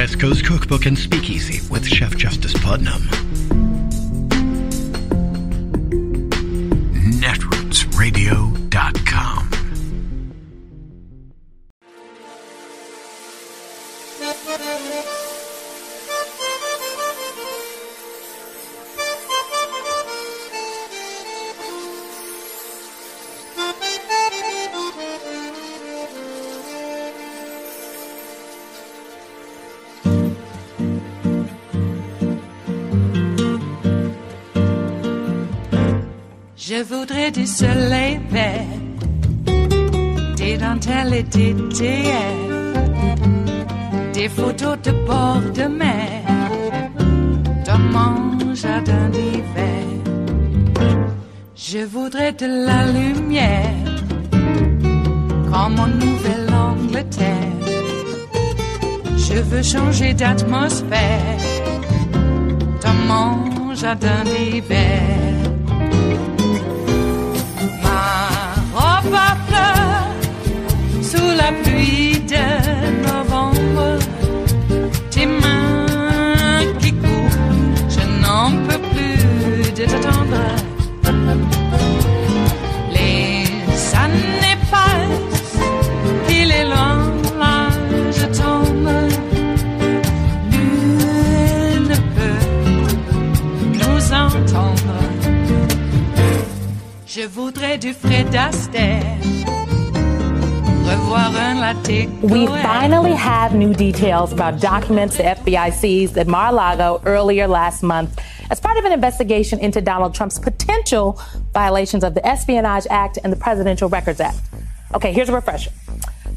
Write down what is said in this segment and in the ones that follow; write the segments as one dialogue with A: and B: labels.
A: West Coast Cookbook and Speakeasy with Chef Justice Putnam. netrootsradio.com.
B: Je voudrais du soleil vert, des dentelles et des théières, des photos de bord de mer, dans mon jardin d'hiver. Je voudrais de la lumière, comme en Nouvelle-Angleterre. Je veux changer d'atmosphère, dans mon jardin d'hiver. Ma fleur, sous la pluie de novembre, tes mains qui courent, je n'en peux plus de t'attendre. Les années passent, il est loin, là je tombe. Nul ne peut nous entendre. Je voudrais du Fred Astaire, revoir un latte.
C: We finally have new details about documents the FBI seized at Mar-a-Lago earlier last month as part of an investigation into Donald Trump's potential violations of the Espionage Act and the Presidential Records Act. Okay, here's a refresher.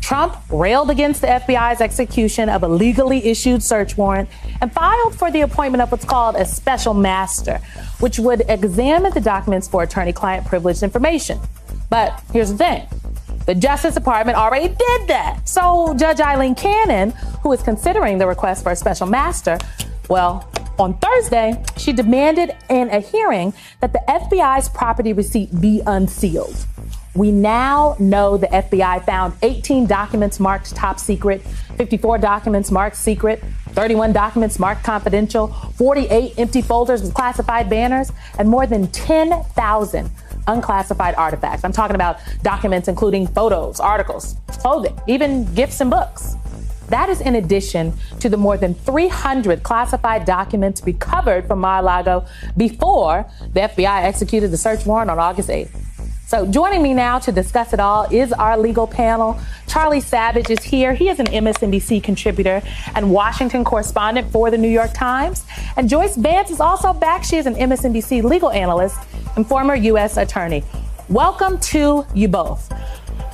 C: Trump railed against the FBI's execution of a legally issued search warrant and filed for the appointment of what's called a special master, which would examine the documents for attorney-client privileged information. But here's the thing. The Justice Department already did that. So Judge Eileen Cannon, who is considering the request for a special master, well, on Thursday, she demanded in a hearing that the FBI's property receipt be unsealed. We now know the FBI found 18 documents marked top secret, 54 documents marked secret, 31 documents marked confidential, 48 empty folders with classified banners, and more than 10,000 unclassified artifacts. I'm talking about documents including photos, articles, clothing, even gifts and books. That is in addition to the more than 300 classified documents recovered from Mar-a-Lago before the FBI executed the search warrant on August 8th. So joining me now to discuss it all is our legal panel. Charlie Savage is here. He is an MSNBC contributor and Washington correspondent for the New York Times. And Joyce Vance is also back. She is an MSNBC legal analyst and former U.S. attorney. Welcome to you both.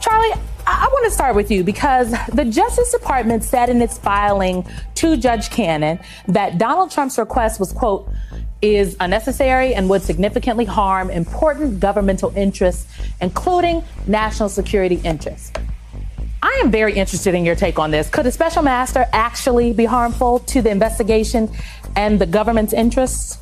C: Charlie, I want to start with you because the Justice Department said in its filing to Judge Cannon that Donald Trump's request was, quote, is unnecessary and would significantly harm important governmental interests, including national security interests. I am very interested in your take on this. Could a special master actually be harmful to the investigation and the government's interests?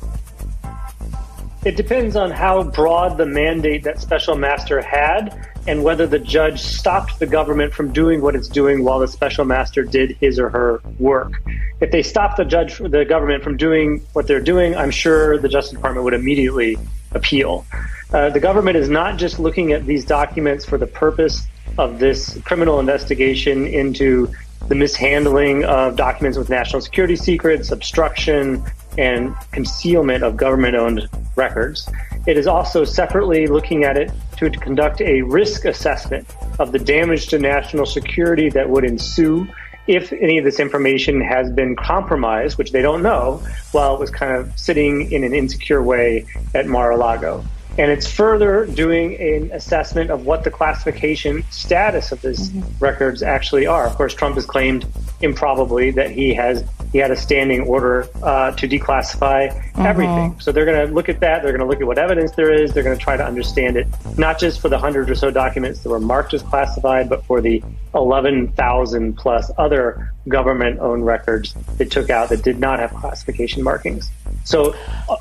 D: It depends on how broad the mandate that special master had and whether the judge stopped the government from doing what it's doing while the special master did his or her work. If they stopped the government from doing what they're doing, I'm sure the Justice Department would immediately appeal. The government is not just looking at these documents for the purpose of this criminal investigation into the mishandling of documents with national security secrets, obstruction, and concealment of government-owned records. It is also separately looking at it to conduct a risk assessment of the damage to national security that would ensue if any of this information has been compromised, which they don't know, while it was kind of sitting in an insecure way at Mar-a-Lago. And it's further doing an assessment of what the classification status of these records actually are. Of course, Trump has claimed improbably that he had a standing order to declassify everything. So they're going to look at that. They're going to look at what evidence there is. They're going to try to understand it, not just for the 100 or so documents that were marked as classified, but for the 11,000 plus other government-owned records they took out that did not have classification markings. So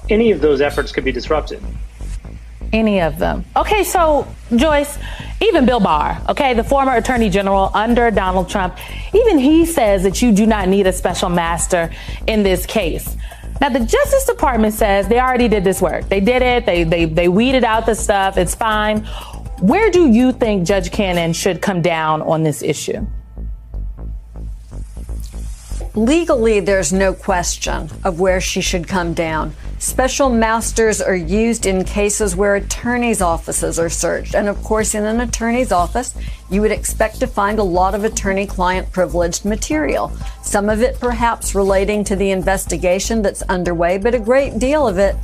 D: any of those efforts could be disrupted.
C: Any of them. Okay, so Joyce, Even Bill Barr, okay, the former attorney general under Donald Trump, even he says that you do not need a special master in this case. Now, the Justice Department says they already did this work. They did it. They weeded out the stuff. It's fine. Where do you think Judge Cannon should come down on this issue?
E: Legally, there's no question of where she should come down. Special masters are used in cases where attorneys' offices are searched. And of course, in an attorney's office, you would expect to find a lot of attorney-client privileged material. Some of it perhaps relating to the investigation that's underway, but a great deal of it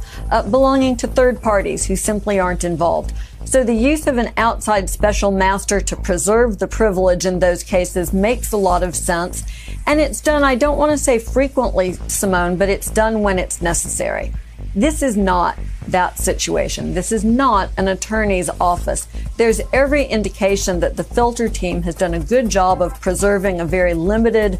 E: belonging to third parties who simply aren't involved. So the use of an outside special master to preserve the privilege in those cases makes a lot of sense. And it's done, I don't want to say frequently, Simone, but it's done when it's necessary. This is not that situation. This is not an attorney's office. There's every indication that the filter team has done a good job of preserving a very limited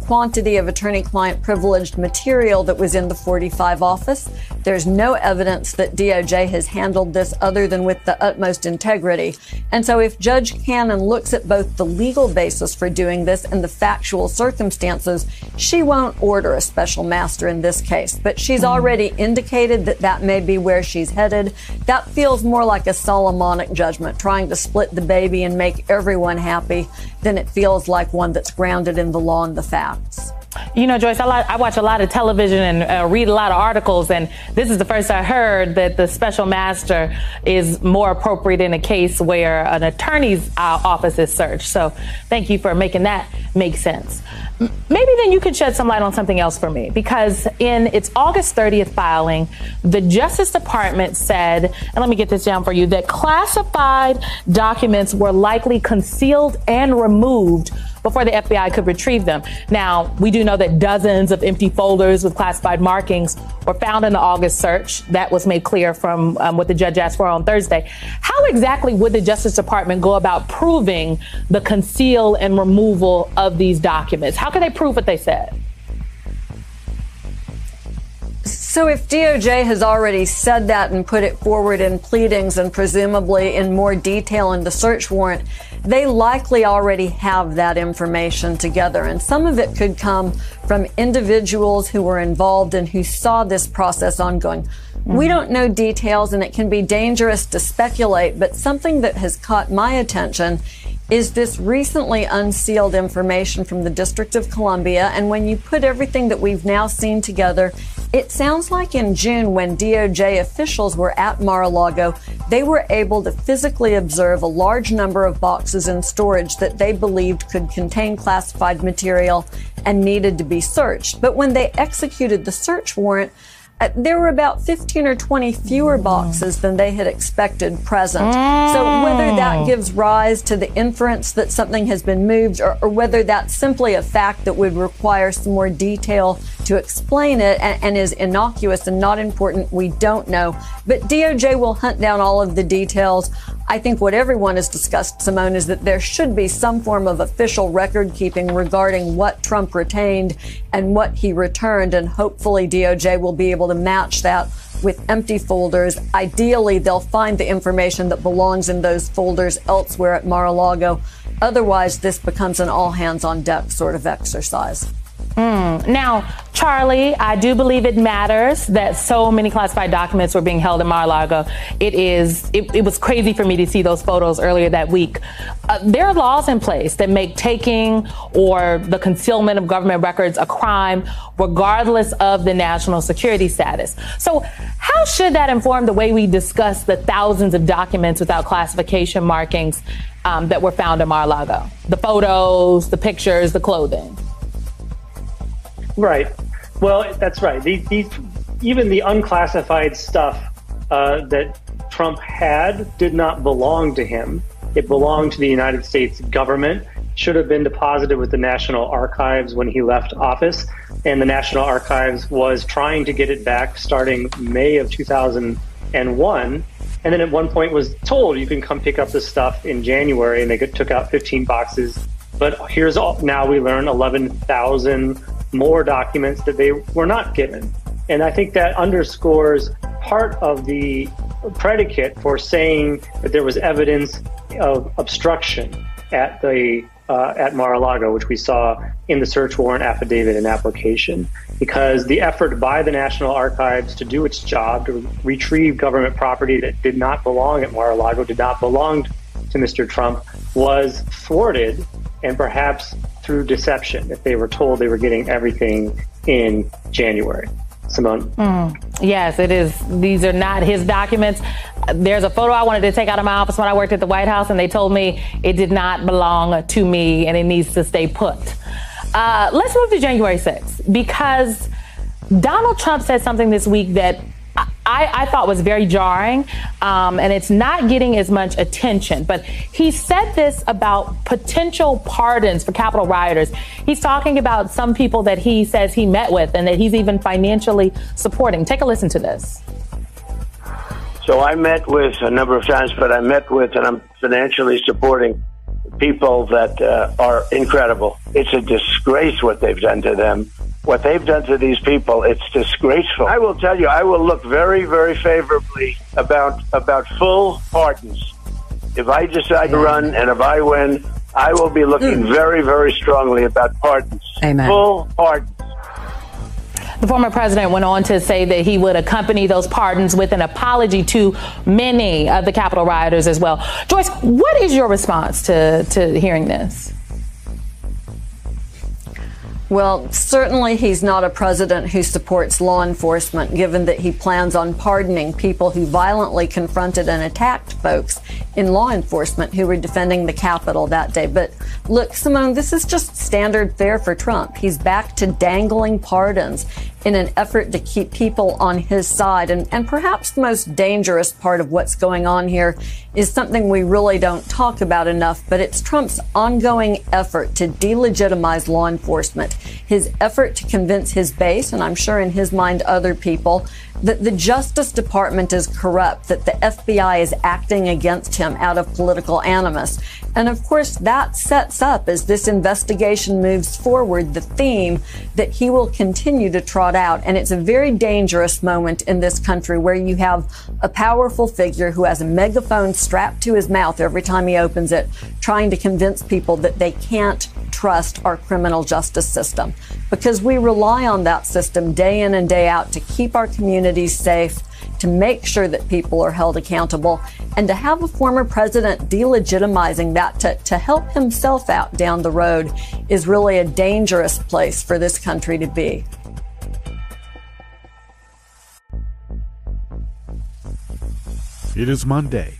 E: quantity of attorney-client privileged material that was in the 45 office. There's no evidence that DOJ has handled this other than with the utmost integrity. And so if Judge Cannon looks at both the legal basis for doing this and the factual circumstances, she won't order a special master in this case. But she's already indicated that that may be where she's headed. That feels more like a Solomonic judgment, trying to split the baby and make everyone happy, than it feels like one that's grounded in the law and the facts.
C: You know, Joyce, I watch a lot of television and read a lot of articles, and this is the first I heard that the special master is more appropriate in a case where an attorney's office is searched. So thank you for making that make sense. Maybe then you could shed some light on something else for me, because in its August 30th filing, the Justice Department said, and let me get this down for you, that classified documents were likely concealed and removed before the FBI could retrieve them. Now, we do know that dozens of empty folders with classified markings were found in the August search. That was made clear from what the judge asked for on Thursday. How exactly would the Justice Department go about proving the conceal and removal of these documents? How can they prove what they said?
E: So if DOJ has already said that and put it forward in pleadings and presumably in more detail in the search warrant, they likely already have that information together. And some of it could come from individuals who were involved and who saw this process ongoing. We don't know details, and it can be dangerous to speculate, but something that has caught my attention is this recently unsealed information from the District of Columbia. And when you put everything that we've now seen together, it sounds like in June, when DOJ officials were at Mar-a-Lago, they were able to physically observe a large number of boxes in storage that they believed could contain classified material and needed to be searched. But when they executed the search warrant, there were about 15 or 20 fewer boxes than they had expected present. So whether that gives rise to the inference that something has been moved, or whether that's simply a fact that would require some more detail to explain it and is innocuous and not important, we don't know. But DOJ will hunt down all of the details. I think what everyone has discussed, Simone, is that there should be some form of official record keeping regarding what Trump retained and what he returned. And hopefully DOJ will be able to match that with empty folders. Ideally, they'll find the information that belongs in those folders elsewhere at Mar-a-Lago. Otherwise, this becomes an all hands on deck sort of exercise.
C: Now, Charlie, I do believe it matters that so many classified documents were being held in Mar-a-Lago. It was crazy for me to see those photos earlier that week. There are laws in place that make taking or the concealment of government records a crime, regardless of the national security status. So how should that inform the way we discuss the thousands of documents without classification markings that were found in Mar-a-Lago? The photos, the pictures, the clothing.
D: Right. Well, that's right. Even the unclassified stuff that Trump had did not belong to him. It belonged to the United States government, should have been deposited with the National Archives when he left office. And the National Archives was trying to get it back starting May of 2001. And then at one point was told, you can come pick up this stuff in January, and they took out 15 boxes. But now we learn 11,000 more documents that they were not given. And I think that underscores part of the predicate for saying that there was evidence of obstruction at the at Mar-a-Lago, which we saw in the search warrant affidavit and application, because the effort by the National Archives to do its job, to retrieve government property that did not belong at Mar-a-Lago, did not belong to Mr. Trump, was thwarted, and perhaps through deception, if they were told they were getting everything in January. Simone?
C: Yes, it is. These are not his documents. There's a photo I wanted to take out of my office when I worked at the White House, and they told me it did not belong to me and it needs to stay put. Let's move to January 6th, because Donald Trump said something this week that I thought was very jarring, and it's not getting as much attention. But he said this about potential pardons for Capitol rioters. He's talking about some people that he says he met with and that he's even financially supporting. Take a listen to this.
F: So I met with a number of times, but I met with and I'm financially supporting people that are incredible. It's a disgrace what they've done to them. What they've done to these people, it's disgraceful. I will tell you, I will look very, very favorably about full pardons. If I decide to run and if I win, I will be looking very, very strongly about pardons.
E: Amen.
F: Full pardons.
C: The former president went on to say that he would accompany those pardons with an apology to many of the Capitol rioters as well. Joyce, what is your response to hearing this?
E: Well, certainly he's not a president who supports law enforcement, given that he plans on pardoning people who violently confronted and attacked folks in law enforcement who were defending the Capitol that day. But look, Simone, this is just standard fare for Trump. He's back to dangling pardons in an effort to keep people on his side. And perhaps the most dangerous part of what's going on here is something we really don't talk about enough, but it's Trump's ongoing effort to delegitimize law enforcement. His effort to convince his base, and I'm sure in his mind other people, that the Justice Department is corrupt, that the FBI is acting against him out of political animus. And of course, that sets up, as this investigation moves forward, the theme that he will continue to trot out. And it's a very dangerous moment in this country where you have a powerful figure who has a megaphone strapped to his mouth every time he opens it, trying to convince people that they can't trust our criminal justice system, because we rely on that system day in and day out to keep our communities safe, to make sure that people are held accountable, and to have a former president delegitimizing that to help himself out down the road is really a dangerous place for this country to be.
G: It is Monday,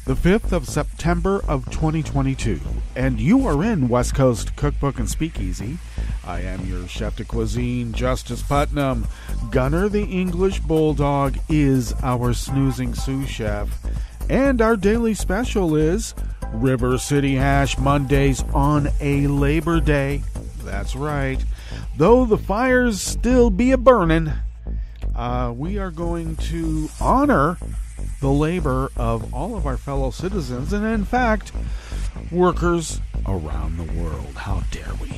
G: the 5th of September of 2022, and you are in West Coast Cookbook and Speakeasy. I am your chef de cuisine, Justice Putnam. Gunner the English Bulldog is our snoozing sous chef, and our daily special is River City Hash Mondays on a Labor Day. That's right. Though the fires still be a-burnin', we are going to honor the labor of all of our fellow citizens, and in fact, workers around the world. How dare we?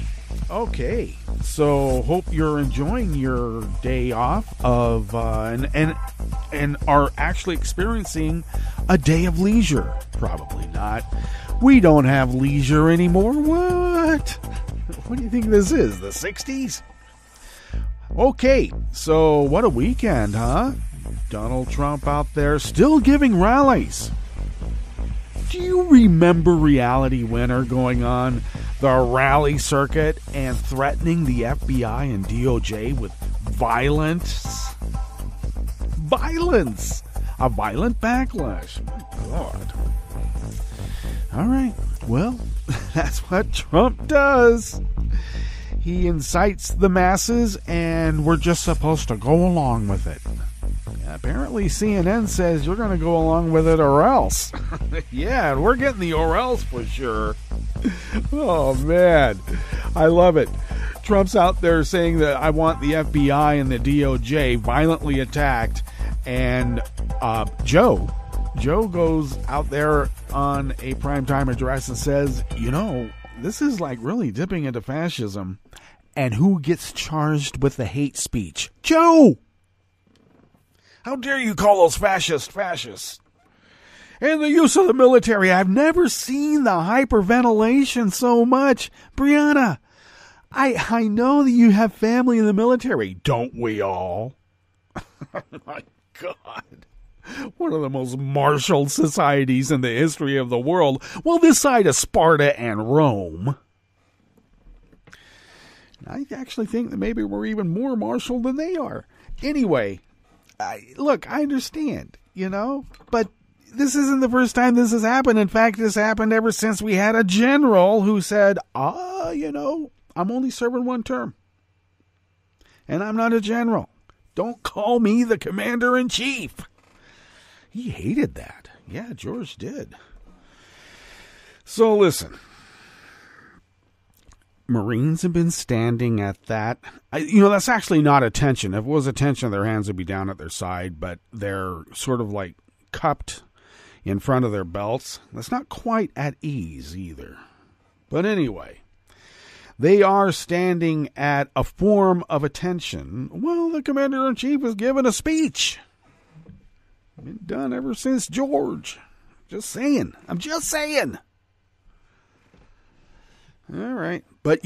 G: Okay, so hope you're enjoying your day off of and are actually experiencing a day of leisure. Probably not. We don't have leisure anymore. What? What do you think this is? The 60s? Okay, so what a weekend, huh? Donald Trump out there still giving rallies. Do you remember Reality Winner going on the rally circuit and threatening the FBI and DOJ with violence? Violence! A violent backlash. Oh my God. All right. Well, that's what Trump does. He incites the masses, and we're just supposed to go along with it. Apparently, CNN says you're going to go along with it or else. Yeah, we're getting the or else for sure. Oh, man. I love it. Trump's out there saying that I want the FBI and the DOJ violently attacked. And Joe goes out there on a primetime address and says, you know, this is like really dipping into fascism. And who gets charged with the hate speech? Joe! How dare you call those fascists? And the use of the military. I've never seen the hyperventilation so much. Brianna, I know that you have family in the military. Don't we all? Oh, my God. One of the most martial societies in the history of the world. Well, this side of Sparta and Rome. I actually think that maybe we're even more martial than they are. Anyway, look, I understand, but this isn't the first time this has happened. In fact, this happened ever since we had a general who said, I'm only serving one term. And I'm not a general. Don't call me the commander-in-chief. He hated that. Yeah, George did. So listen. Marines have been standing at that. That's actually not attention. If it was attention, their hands would be down at their side, but they're sort of like cupped in front of their belts. That's not quite at ease either. But anyway, they are standing at a form of attention. Well, the commander-in-chief has given a speech. Been done ever since George. Just saying. I'm just saying. All right. But,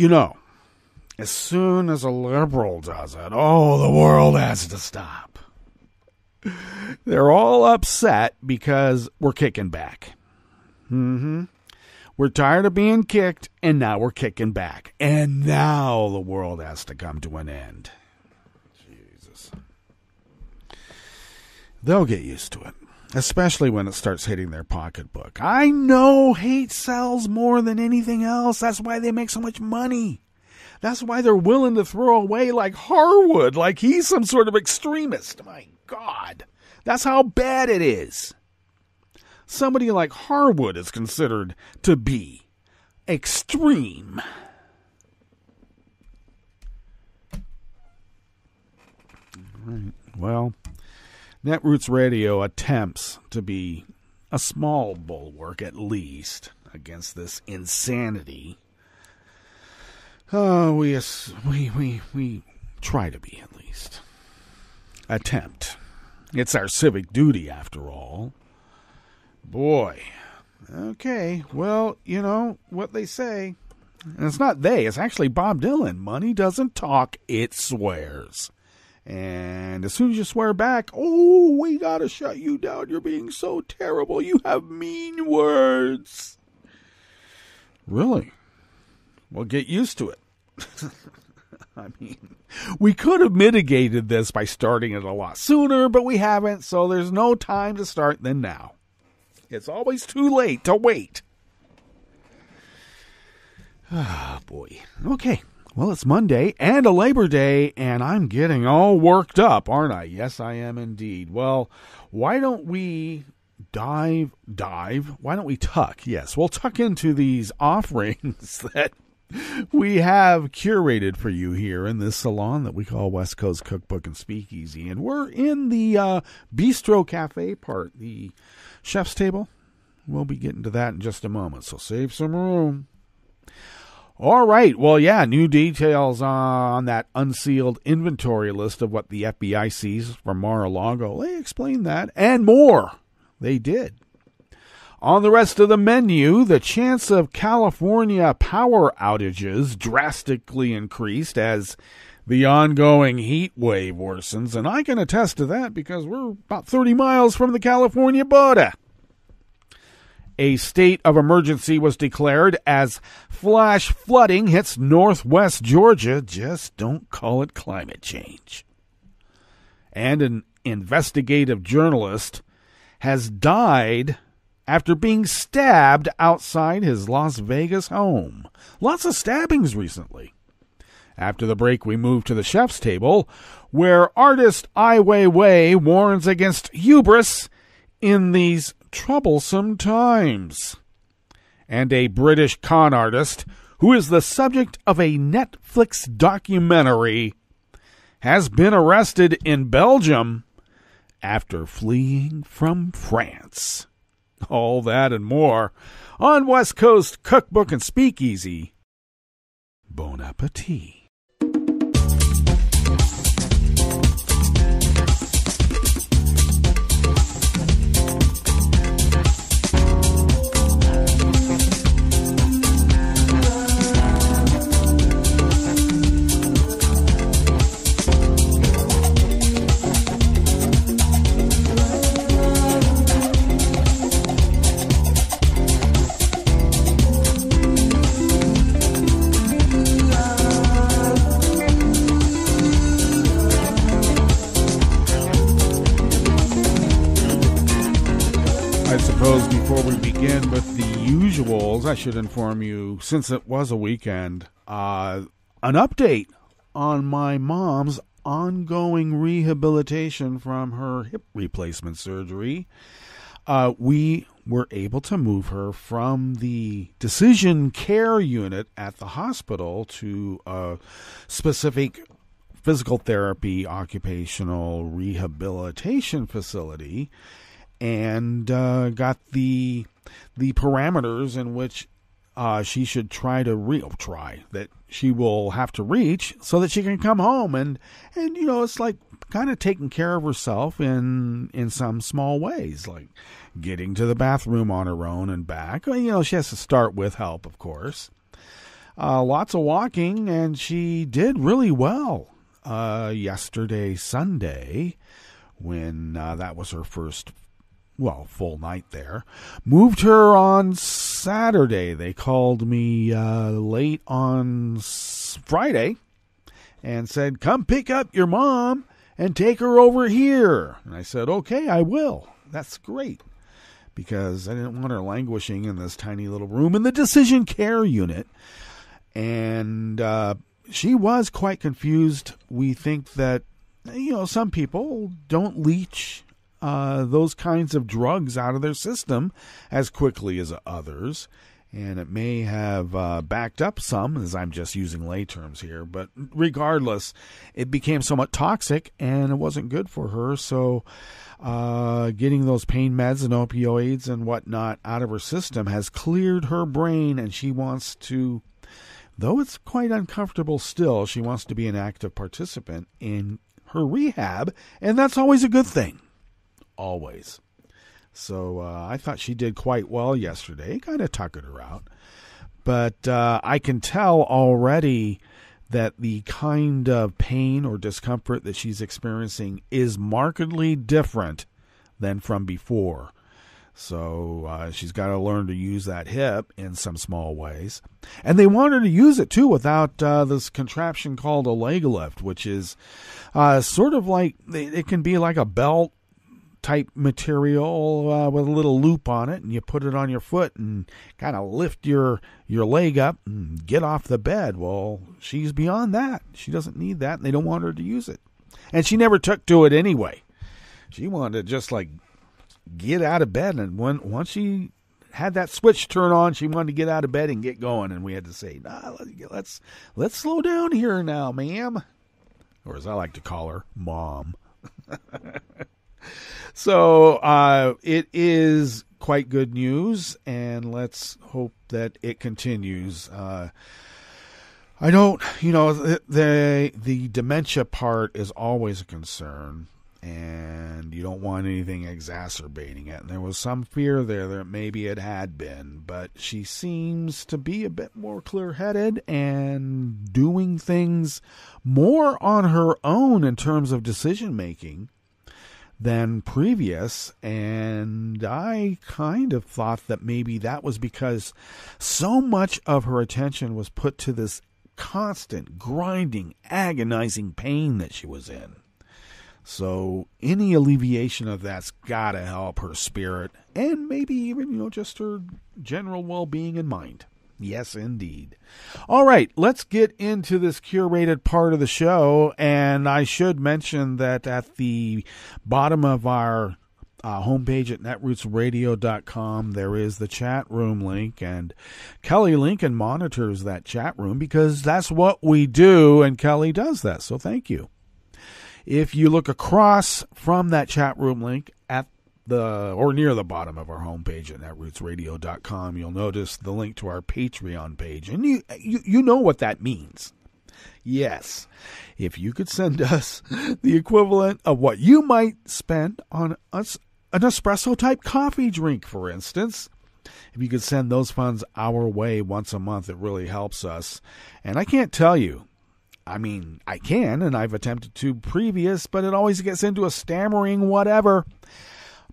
G: as soon as a liberal does it, the world has to stop. They're all upset because we're kicking back. We're tired of being kicked, and now we're kicking back. And now the world has to come to an end. Jesus. They'll get used to it. Especially when it starts hitting their pocketbook. I know hate sells more than anything else. That's why they make so much money. That's why they're willing to throw away like Harwood, like he's some sort of extremist. My God. That's how bad it is. Somebody like Harwood is considered to be extreme. All right. Well, Netroots Radio attempts to be a small bulwark, at least, against this insanity. We try to be, at least. Attempt. It's our civic duty, after all. Boy. Okay, well, what they say. And it's not they, it's actually Bob Dylan. Money doesn't talk, it swears. And as soon as you swear back, we gotta shut you down. You're being so terrible. You have mean words. Really? Well, get used to it. I mean, we could have mitigated this by starting it a lot sooner, but we haven't, so there's no time to start than now. It's always too late to wait. Ah, boy. Okay. Well, it's Monday and a Labor Day, and I'm getting all worked up, aren't I? Yes, I am indeed. Well, why don't we dive? Why don't we tuck? Yes, we'll tuck into these offerings that we have curated for you here in this salon that we call West Coast Cookbook and Speakeasy. And we're in the Bistro Cafe part, the chef's table. We'll be getting to that in just a moment, so save some room. All right. Well, yeah, new details on that unsealed inventory list of what the FBI sees from Mar-a-Lago. They explained that and more. They did. On the rest of the menu, the chance of California power outages drastically increased as the ongoing heat wave worsens. And I can attest to that because we're about 30 miles from the California border. A state of emergency was declared as flash flooding hits northwest Georgia. Just don't call it climate change. And an investigative journalist has died after being stabbed outside his Las Vegas home. Lots of stabbings recently. After the break, we move to the chef's table, where artist Ai Weiwei warns against hubris in these troublesome times. And a British con artist, who is the subject of a Netflix documentary, has been arrested in Belgium after fleeing from France. All that and more on West Coast Cookbook and Speakeasy. Bon appetit. usuals, I should inform you, since it was a weekend, an update on my mom's ongoing rehabilitation from her hip replacement surgery. We were able to move her from the decision care unit at the hospital to a specific physical therapy occupational rehabilitation facility, and got the parameters in which she should that she will have to reach so that she can come home. And it's like kind of taking care of herself in some small ways, like getting to the bathroom on her own and back. She has to start with help, of course. Lots of walking, and she did really well yesterday, Sunday, when that was her first full night there. Moved her on Saturday. They called me late on Friday and said, come pick up your mom and take her over here. And I said, okay, I will. That's great, because I didn't want her languishing in this tiny little room in the decision care unit. And she was quite confused. We think that, some people don't leach those kinds of drugs out of their system as quickly as others, and it may have backed up some, as I'm just using lay terms here, but regardless, it became somewhat toxic and it wasn't good for her. So getting those pain meds and opioids and whatnot out of her system has cleared her brain, and she wants to, though it's quite uncomfortable still, she wants to be an active participant in her rehab, and that's always a good thing. Always. So I thought she did quite well yesterday. Kind of tuckered her out. But I can tell already that the kind of pain or discomfort that she's experiencing is markedly different than from before. So she's got to learn to use that hip in some small ways. And they want her to use it, too, without this contraption called a leg lift, which is sort of like, it can be like a belt type material with a little loop on it, and you put it on your foot and kind of lift your leg up and get off the bed. Well, she's beyond that. She doesn't need that, and they don't want her to use it. And she never took to it anyway. She wanted to just like get out of bed, and once she had that switch turn on, she wanted to get out of bed and get going, and we had to say, let's slow down here now, ma'am. Or as I like to call her, Mom. So it is quite good news, and let's hope that it continues. I don't, the dementia part is always a concern, and you don't want anything exacerbating it. And there was some fear there that maybe it had been, but she seems to be a bit more clear-headed and doing things more on her own in terms of decision-making than previous, and I kind of thought that maybe that was because so much of her attention was put to this constant, grinding, agonizing pain that she was in. So any alleviation of that's got to help her spirit, and maybe even, just her general well-being in mind. Yes, indeed. All right, let's get into this curated part of the show. And I should mention that at the bottom of our homepage at netrootsradio.com, there is the chat room link. And Kelly Lincoln monitors that chat room because that's what we do, and Kelly does that. So thank you. If you look across from that chat room link at near the bottom of our homepage at netrootsradio.com, you'll notice the link to our Patreon page. And you know what that means. Yes. If you could send us the equivalent of what you might spend on an espresso-type coffee drink, for instance, if you could send those funds our way once a month, it really helps us. And I can't tell you, I can, and I've attempted to previous, but it always gets into a stammering whatever.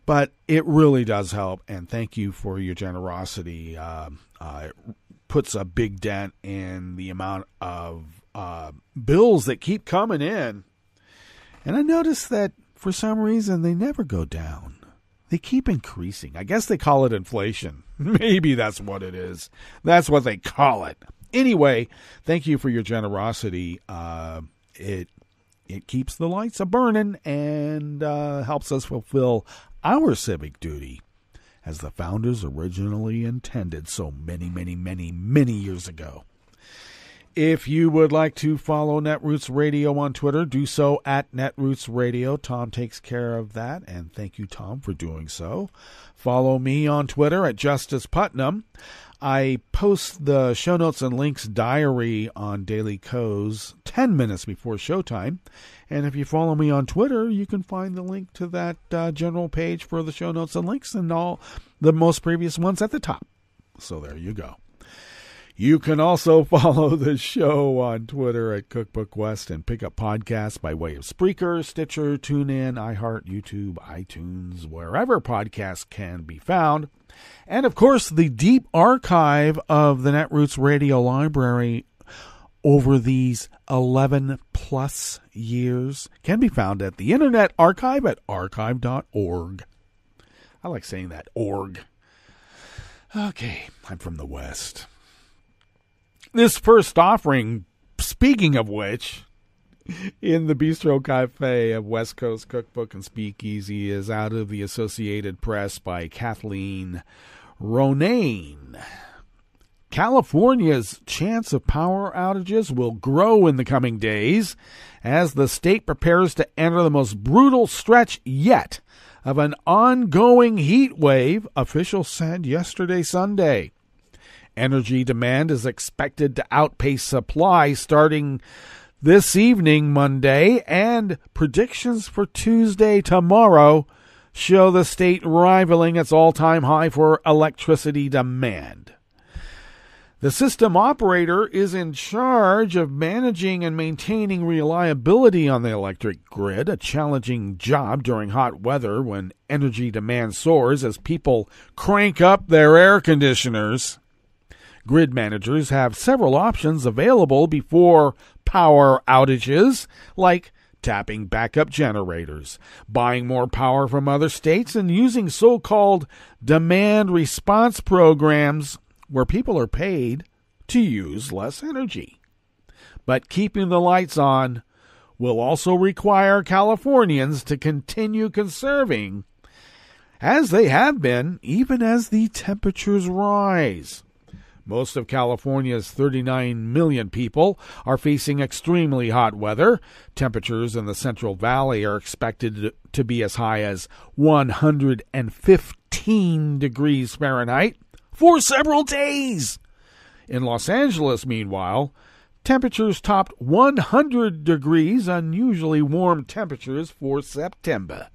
G: But it really does help, and thank you for your generosity. It puts a big dent in the amount of bills that keep coming in. And I noticed that for some reason they never go down. they keep increasing. I guess they call it inflation. Maybe that's what it is. That's what they call it. Anyway, thank you for your generosity. It keeps the lights a-burning and helps us fulfill our civic duty as the founders originally intended so many, many, many, many years ago. If you would like to follow Netroots Radio on Twitter, do so at Netroots Radio. Tom takes care of that, and thank you, Tom, for doing so. Follow me on Twitter at Justice Putnam. I post the show notes and links diary on Daily Co's 10 minutes before showtime. And if you follow me on Twitter, you can find the link to that general page for the show notes and links and all the most previous ones at the top. So there you go. You can also follow the show on Twitter at Cookbook West and pick up podcasts by way of Spreaker, Stitcher, TuneIn, iHeart, YouTube, iTunes, wherever podcasts can be found. And, of course, the deep archive of the Netroots Radio Library over these 11-plus years can be found at the Internet Archive at archive.org. I like saying that, org. Okay, I'm from the West. This first offering, speaking of which, in the Bistro Cafe of West Coast Cookbook and Speakeasy is out of the Associated Press by Kathleen Ronayne. California's chance of power outages will grow in the coming days as the state prepares to enter the most brutal stretch yet of an ongoing heat wave, officials said yesterday, Sunday. Energy demand is expected to outpace supply starting this evening, Monday, and predictions for Tuesday, tomorrow, show the state rivaling its all-time high for electricity demand. The system operator is in charge of managing and maintaining reliability on the electric grid, a challenging job during hot weather when energy demand soars as people crank up their air conditioners. Grid managers have several options available before power outages, like tapping backup generators, buying more power from other states, and using so-called demand response programs where people are paid to use less energy. But keeping the lights on will also require Californians to continue conserving, as they have been, even as the temperatures rise. Most of California's 39 million people are facing extremely hot weather. Temperatures in the Central Valley are expected to be as high as 115 degrees Fahrenheit for several days. In Los Angeles, meanwhile, temperatures topped 100 degrees, unusually warm temperatures for September.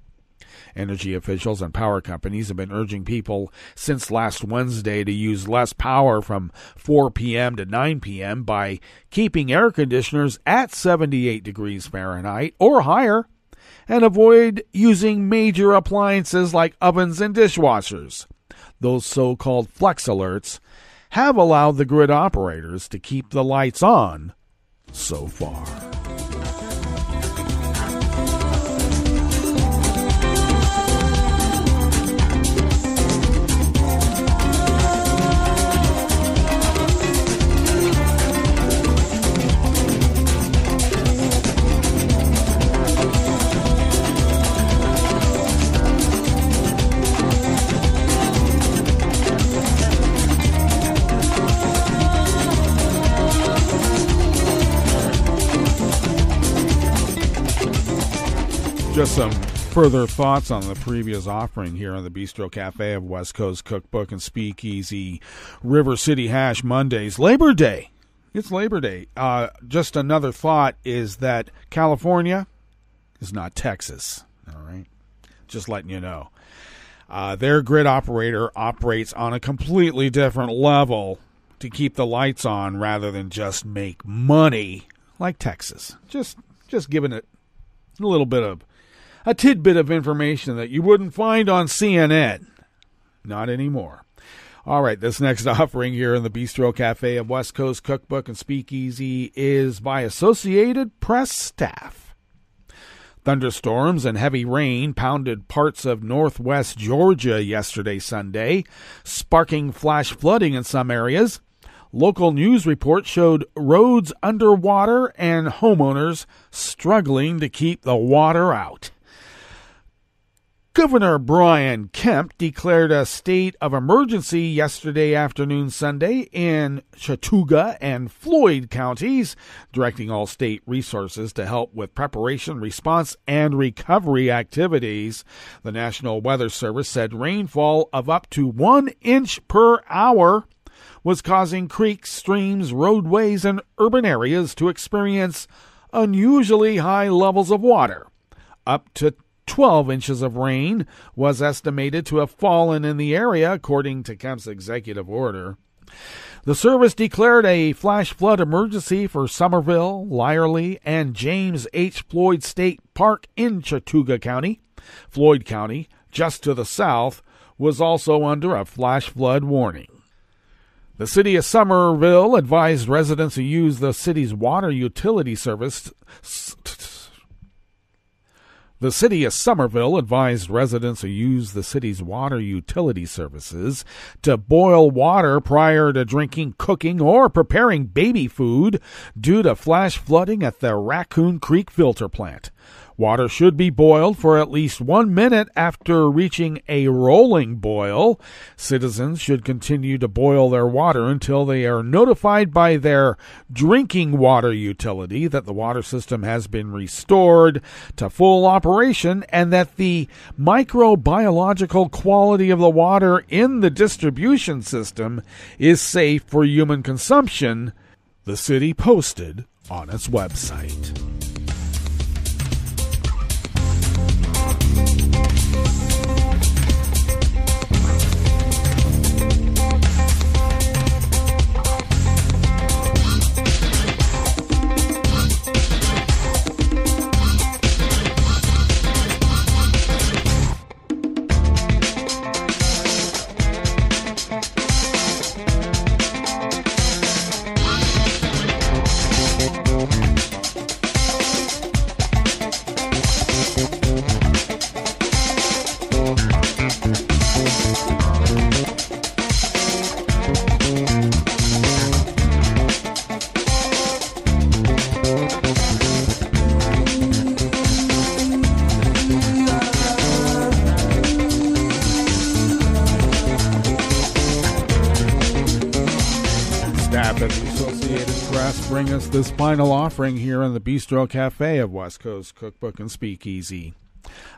G: Energy officials and power companies have been urging people since last Wednesday to use less power from 4 p.m. to 9 p.m. by keeping air conditioners at 78 degrees Fahrenheit or higher and avoid using major appliances like ovens and dishwashers. Those so-called flex alerts have allowed the grid operators to keep the lights on so far. Just some further thoughts on the previous offering here on the Bistro Cafe of West Coast Cookbook and Speakeasy. River City Hash Mondays. Labor Day. It's Labor Day. Just another thought is that California is not Texas. All right? Just letting you know. Their grid operator operates on a completely different level to keep the lights on rather than just make money like Texas. Just giving it a little bit of a tidbit of information that you wouldn't find on CNN. Not anymore. All right, this next offering here in the Bistro Cafe of West Coast Cookbook and Speakeasy is by Associated Press staff. Thunderstorms and heavy rain pounded parts of northwest Georgia yesterday Sunday, sparking flash flooding in some areas. Local news reports showed roads underwater and homeowners struggling to keep the water out. Governor Brian Kemp declared a state of emergency yesterday afternoon Sunday in Chattooga and Floyd counties, directing all state resources to help with preparation, response, and recovery activities. The National Weather Service said rainfall of up to 1 inch per hour was causing creeks, streams, roadways, and urban areas to experience unusually high levels of water. Up to 12 inches of rain was estimated to have fallen in the area, according to Kemp's executive order. The service declared a flash flood emergency for Somerville, Lyerly, and James H. Floyd State Park in Chattooga County. Floyd County, just to the south, was also under a flash flood warning. The city of Somerville advised residents who use the city's water utility service The city of Somerville advised residents who use the city's water utility services to boil water prior to drinking, cooking, or preparing baby food due to flash flooding at the Raccoon Creek filter plant. Water should be boiled for at least 1 minute after reaching a rolling boil. Citizens should continue to boil their water until they are notified by their drinking water utility that the water system has been restored to full operation and that the microbiological quality of the water in the distribution system is safe for human consumption, the city posted on its website. Bring us this final offering here in the Bistro Cafe of West Coast Cookbook and Speakeasy.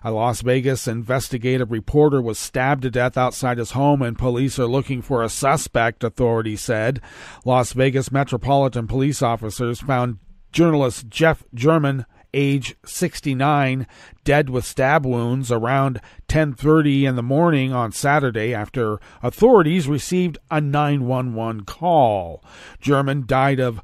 G: A Las Vegas investigative reporter was stabbed to death outside his home, and police are looking for a suspect, authorities said. Las Vegas Metropolitan Police officers found journalist Jeff German, age 69, dead with stab wounds around 10:30 in the morning on Saturday after authorities received a 911 call. German died of,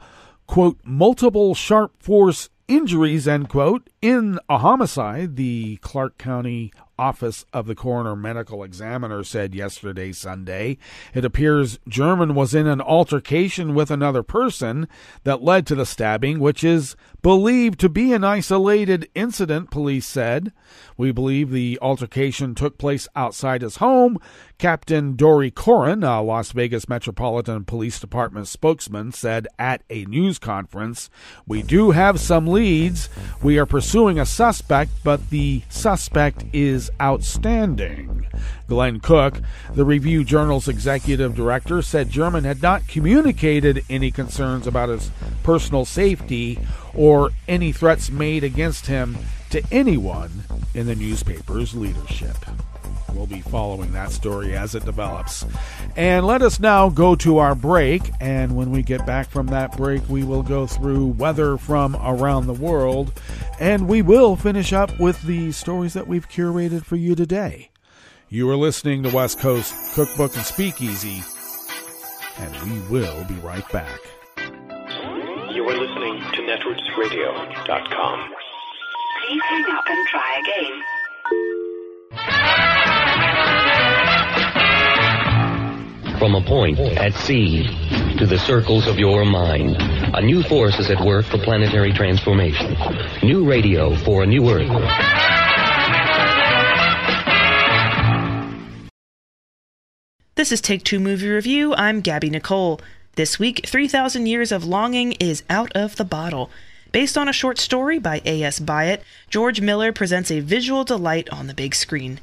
G: quote, multiple sharp force injuries, end quote, in a homicide, the Clark County Office of the Coroner Medical Examiner said yesterday, Sunday. It appears German was in an altercation with another person that led to the stabbing, which is believed to be an isolated incident, police said. We believe the altercation took place outside his home. Captain Dory Corin, a Las Vegas Metropolitan Police Department spokesman, said at a news conference, "We do have some leads. We are pursuing a suspect, but the suspect is outstanding." Glenn Cook, the Review Journal's executive director, said German had not communicated any concerns about his personal safety or any threats made against him to anyone in the newspaper's leadership. We'll be following that story as it develops. And let us now go to our break. And when we get back from that break, we will go through weather from around the world. And we will finish up with the stories that we've curated for you today. You are listening to West Coast Cookbook and Speakeasy. And we will be right back.
H: You are listening to netrootsradio.com.
I: Please hang up and try again.
J: From a point at sea to the circles of your mind, a new force is at work for planetary transformation. New radio for a new Earth.
K: This is Take Two Movie Review. I'm Gabby Nicole. This week, 3,000 Years of Longing is out of the bottle. Based on a short story by A.S. Byatt, George Miller presents a visual delight on the big screen.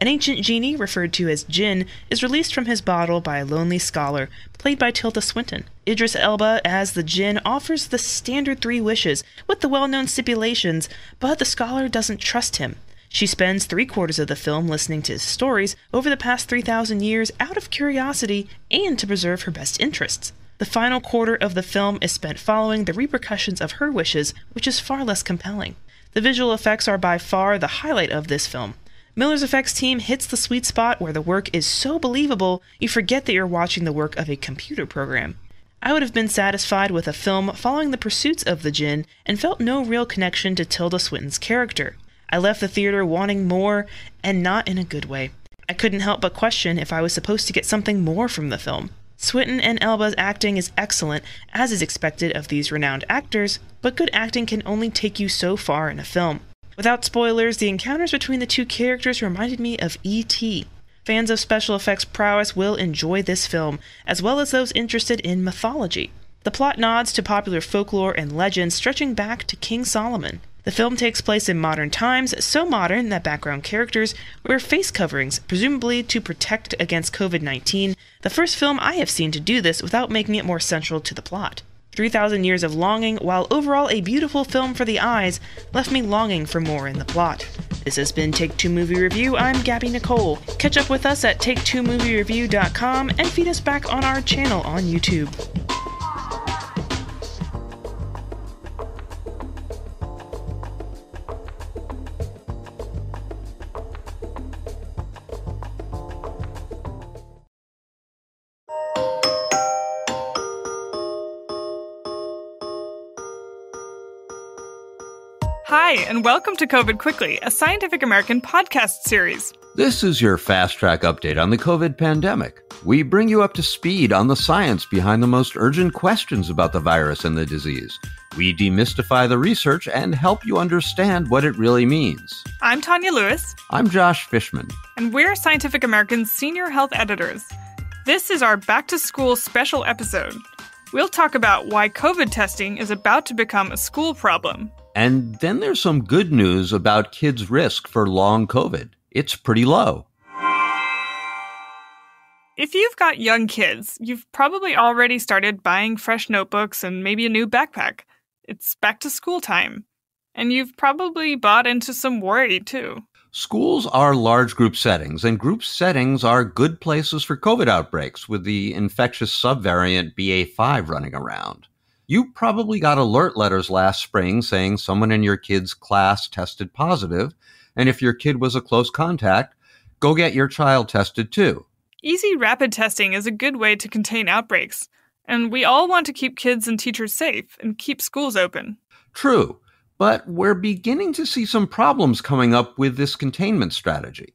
K: An ancient genie, referred to as Jinn, is released from his bottle by a lonely scholar, played by Tilda Swinton. Idris Elba, as the Jinn, offers the standard 3 wishes, with the well-known stipulations, but the scholar doesn't trust him. She spends 3/4 of the film listening to his stories over the past 3,000 years out of curiosity and to preserve her best interests. The final quarter of the film is spent following the repercussions of her wishes, which is far less compelling. The visual effects are by far the highlight of this film. Miller's effects team hits the sweet spot where the work is so believable you forget that you're watching the work of a computer program. I would have been satisfied with a film following the pursuits of the Jinn and felt no real connection to Tilda Swinton's character. I left the theater wanting more, and not in a good way. I couldn't help but question if I was supposed to get something more from the film. Swinton and Elba's acting is excellent, as is expected of these renowned actors, but good acting can only take you so far in a film. Without spoilers, the encounters between the two characters reminded me of E.T. Fans of special effects prowess will enjoy this film, as well as those interested in mythology. The plot nods to popular folklore and legends stretching back to King Solomon. The film takes place in modern times, so modern that background characters wear face coverings, presumably to protect against COVID-19, the first film I have seen to do this without making it more central to the plot. 3,000 Years of Longing, while overall a beautiful film for the eyes, left me longing for more in the plot. This has been Take Two Movie Review. I'm Gabby Nicole. Catch up with us at take2moviereview.com and feed us back on our channel on YouTube.
L: Hi, and welcome to COVID Quickly, a Scientific American podcast series.
M: This is your fast-track update on the COVID pandemic. We bring you up to speed on the science behind the most urgent questions about the virus and the disease. We demystify the research and help you understand what it really means.
L: I'm Tanya Lewis.
M: I'm Josh Fishman.
L: And we're Scientific American's senior health editors. This is our back-to-school special episode. We'll talk about why COVID testing is about to become a school problem.
M: And then there's some good news about kids' risk for long COVID. It's pretty low.
L: If you've got young kids, you've probably already started buying fresh notebooks and maybe a new backpack. It's back to school time. And you've probably bought into some worry, too.
M: Schools are large group settings, and group settings are good places for COVID outbreaks with the infectious subvariant BA.5 running around. You probably got alert letters last spring saying someone in your kid's class tested positive, and if your kid was a close contact, go get your child tested too.
L: Easy rapid testing is a good way to contain outbreaks, and we all want to keep kids and teachers safe and keep schools open.
M: True, but we're beginning to see some problems coming up with this containment strategy.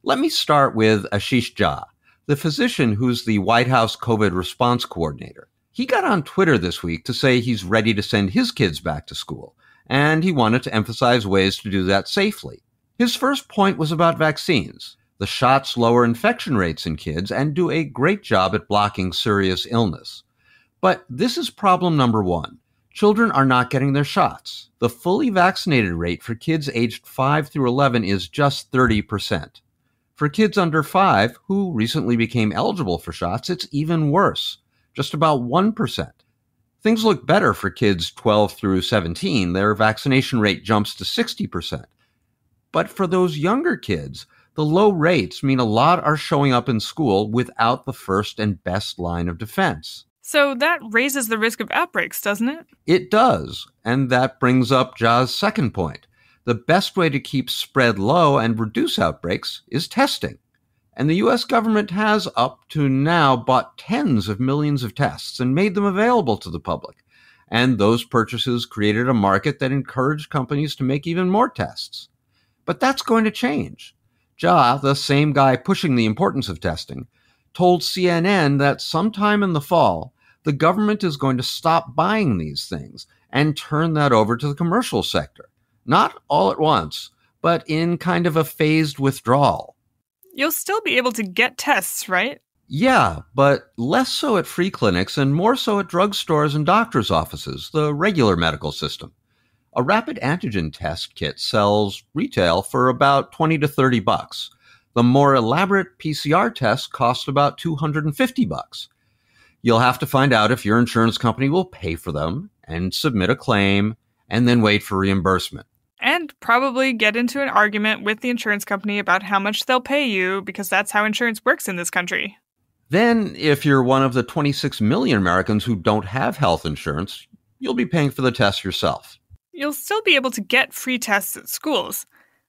M: Let me start with Ashish Jha, the physician who's the White House COVID response coordinator. He got on Twitter this week to say he's ready to send his kids back to school, and he wanted to emphasize ways to do that safely. His first point was about vaccines. The shots lower infection rates in kids and do a great job at blocking serious illness. But this is problem number one. Children are not getting their shots. The fully vaccinated rate for kids aged 5 through 11 is just 30%. For kids under 5 who recently became eligible for shots, it's even worse. Just about 1%. Things look better for kids 12 through 17. Their vaccination rate jumps to 60%. But for those younger kids, the low rates mean a lot are showing up in school without the first and best line of defense.
L: So that raises the risk of outbreaks, doesn't it?
M: It does, and that brings up Jha's second point. The best way to keep spread low and reduce outbreaks is testing. And the U.S. government has, up to now, bought tens of millions of tests and made them available to the public. And those purchases created a market that encouraged companies to make even more tests. But that's going to change. Jha, the same guy pushing the importance of testing, told CNN that sometime in the fall, the government is going to stop buying these things and turn that over to the commercial sector. Not all at once, but in kind of a phased withdrawal.
L: You'll still be able to get tests, right?
M: Yeah, but less so at free clinics and more so at drugstores and doctors' offices, the regular medical system. A rapid antigen test kit sells retail for about $20 to $30. The more elaborate PCR tests cost about $250. You'll have to find out if your insurance company will pay for them and submit a claim and then wait for reimbursement.
L: And probably get into an argument with the insurance company about how much they'll pay you, because that's how insurance works in this country.
M: Then, if you're one of the 26 million Americans who don't have health insurance, you'll be paying for the test yourself.
L: You'll still be able to get free tests at schools.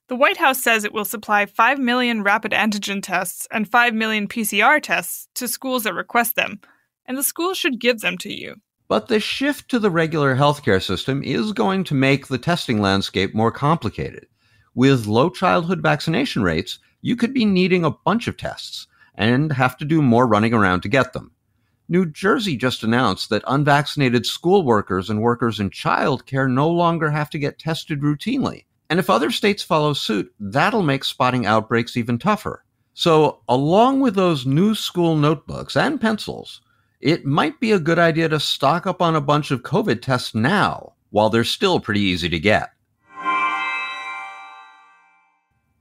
L: The White House says it will supply 5 million rapid antigen tests and 5 million PCR tests to schools that request them, and the schools should give them to you.
M: But the shift to the regular healthcare system is going to make the testing landscape more complicated. With low childhood vaccination rates, you could be needing a bunch of tests and have to do more running around to get them. New Jersey just announced that unvaccinated school workers and workers in childcare no longer have to get tested routinely. And if other states follow suit, that'll make spotting outbreaks even tougher. So, along with those new school notebooks and pencils, it might be a good idea to stock up on a bunch of COVID tests now, while they're still pretty easy to get.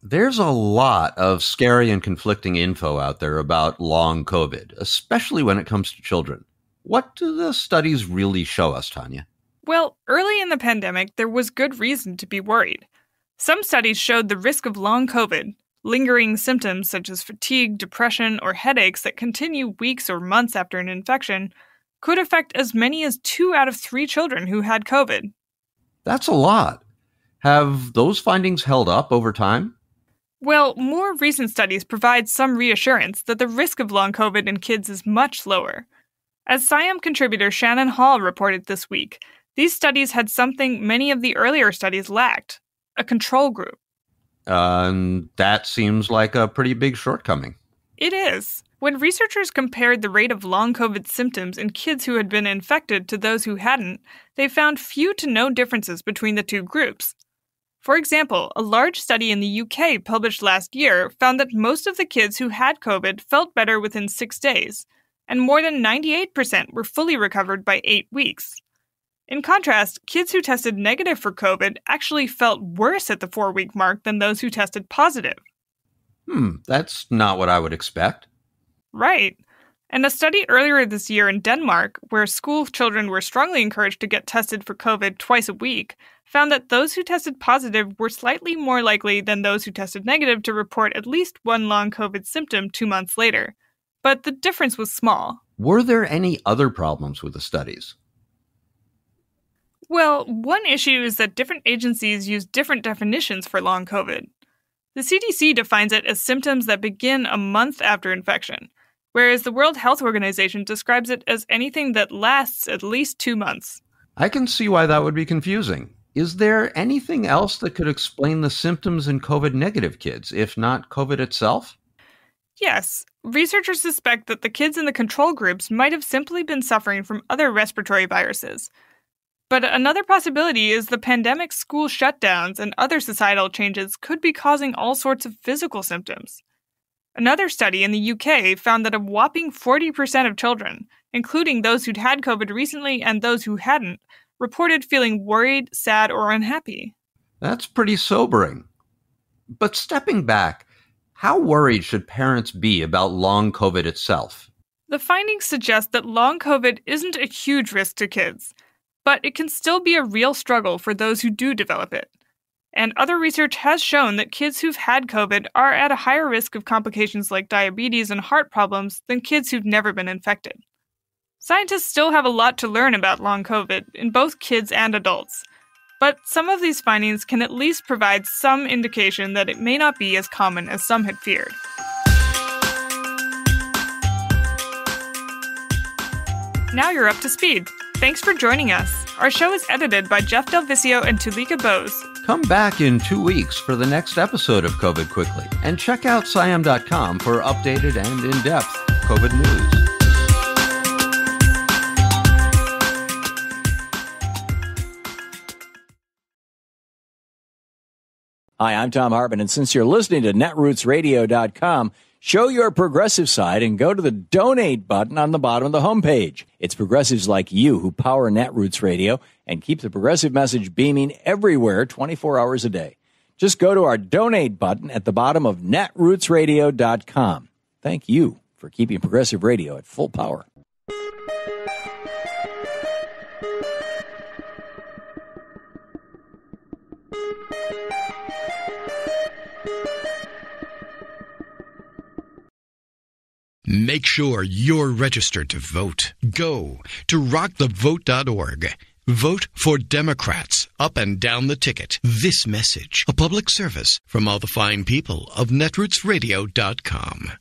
M: There's a lot of scary and conflicting info out there about long COVID, especially when it comes to children. What do the studies really show us, Tanya?
L: Well, early in the pandemic, there was good reason to be worried. Some studies showed the risk of long COVID, lingering symptoms such as fatigue, depression, or headaches that continue weeks or months after an infection, could affect as many as 2 out of 3 children who had COVID.
M: That's a lot. Have those findings held up over time?
L: Well, more recent studies provide some reassurance that the risk of long COVID in kids is much lower. As SciAm contributor Shannon Hall reported this week, these studies had something many of the earlier studies lacked: a control group.
M: That seems like a pretty big shortcoming.
L: It is. When researchers compared the rate of long COVID symptoms in kids who had been infected to those who hadn't, they found few to no differences between the two groups. For example, a large study in the UK published last year found that most of the kids who had COVID felt better within 6 days, and more than 98% were fully recovered by 8 weeks. In contrast, kids who tested negative for COVID actually felt worse at the 4-week mark than those who tested positive.
M: That's not what I would expect.
L: Right. And a study earlier this year in Denmark, where school children were strongly encouraged to get tested for COVID twice a week, found that those who tested positive were slightly more likely than those who tested negative to report at least one long COVID symptom 2 months later. But the difference was small.
M: Were there any other problems with the studies?
L: Well, one issue is that different agencies use different definitions for long COVID. The CDC defines it as symptoms that begin a month after infection, whereas the World Health Organization describes it as anything that lasts at least 2 months.
M: I can see why that would be confusing. Is there anything else that could explain the symptoms in COVID-negative kids, if not COVID itself?
L: Yes. Researchers suspect that the kids in the control groups might have simply been suffering from other respiratory viruses. But another possibility is the pandemic school shutdowns and other societal changes could be causing all sorts of physical symptoms. Another study in the UK found that a whopping 40% of children, including those who'd had COVID recently and those who hadn't, reported feeling worried, sad, or unhappy.
M: That's pretty sobering. But stepping back, how worried should parents be about long COVID itself?
L: The findings suggest that long COVID isn't a huge risk to kids, but it can still be a real struggle for those who do develop it. And other research has shown that kids who've had COVID are at a higher risk of complications like diabetes and heart problems than kids who've never been infected. Scientists still have a lot to learn about long COVID in both kids and adults, but some of these findings can at least provide some indication that it may not be as common as some had feared. Now you're up to speed. Thanks for joining us. Our show is edited by Jeff Del Vicio and Tulika Bose.
M: Come back in 2 weeks for the next episode of COVID Quickly, and check out SciAm.com for updated and in-depth COVID news.
N: Hi, I'm Tom Hartman, and since you're listening to netrootsradio.com, show your progressive side and go to the donate button on the bottom of the homepage. It's progressives like you who power Netroots Radio and keep the progressive message beaming everywhere 24 hours a day. Just go to our donate button at the bottom of netrootsradio.com. Thank you for keeping progressive radio at full power.
A: Make sure you're registered to vote. Go to rockthevote.org. Vote for Democrats up and down the ticket. This message, a public service from all the fine people of netrootsradio.com.